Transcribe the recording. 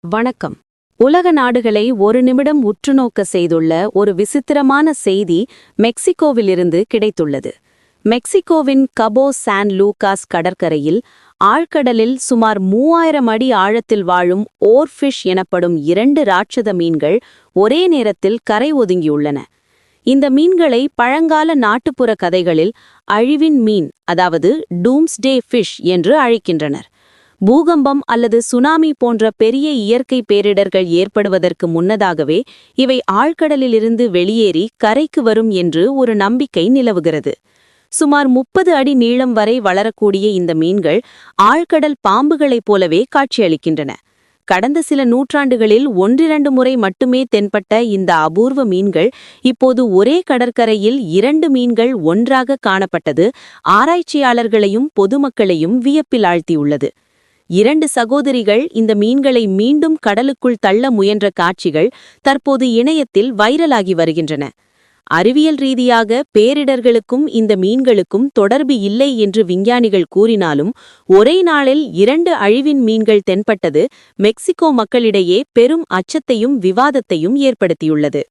வணக்கம். உலக நாடுகளை ஒரு நிமிடம் உற்றுநோக்க செய்துள்ள ஒரு விசித்திரமான செய்தி மெக்சிகோவிலிருந்து கிடைத்துள்ளது. மெக்சிகோவின் கபோ சான் லூகாஸ் கடற்கரையில் ஆழ்கடலில் சுமார் 3000 அடி ஆழத்தில் வாழும் ஓர்ஃபிஷ் எனப்படும் 2 ராட்சத மீன்கள் ஒரே நேரத்தில் கரை ஒதுங்கியுள்ளன. இந்த மீன்களை பழங்கால நாட்டுப்புற கதைகளில் அழிவின் மீன், அதாவது டூம்ஸ்டே ஃபிஷ் என்று அழைக்கின்றனர். பூகம்பம் அல்லது சுனாமி போன்ற பெரிய இயற்கை பேரிடர்கள் ஏற்படுவதற்கு முன்னதாகவே இவை ஆழ்கடலிலிருந்து வெளியேறி கரைக்கு வரும் என்று ஒரு நம்பிக்கை நிலவுகிறது. சுமார் 30 அடி நீளம் வரை வளரக்கூடிய இந்த மீன்கள் ஆழ்கடல் பாம்புகளைப் போலவே காட்சியளிக்கின்றன. கடந்த சில நூற்றாண்டுகளில் 1-2 முறை மட்டுமே தென்பட்ட இந்த அபூர்வ மீன்கள் இப்போது ஒரே கடற்கரையில் 2 மீன்கள் ஒன்றாக காணப்பட்டது ஆராய்ச்சியாளர்களையும் பொதுமக்களையும் வியப்பில் ஆழ்த்தியுள்ளது. 2 சகோதரிகள் இந்த மீன்களை மீண்டும் கடலுக்குள் தள்ள முயன்ற காட்சிகள் தற்போது இணையத்தில் வைரலாகி வருகின்றன. அறிவியல் ரீதியாக பேரிடர்களுக்கும் இந்த மீன்களுக்கும் தொடர்பு இல்லை என்று விஞ்ஞானிகள் கூறினாலும், ஒரே நாளில் 2 அழிவின் மீன்கள் தென்பட்டது மெக்சிகோ மக்களிடையே பெரும் அச்சத்தையும் விவாதத்தையும் ஏற்படுத்தியுள்ளது.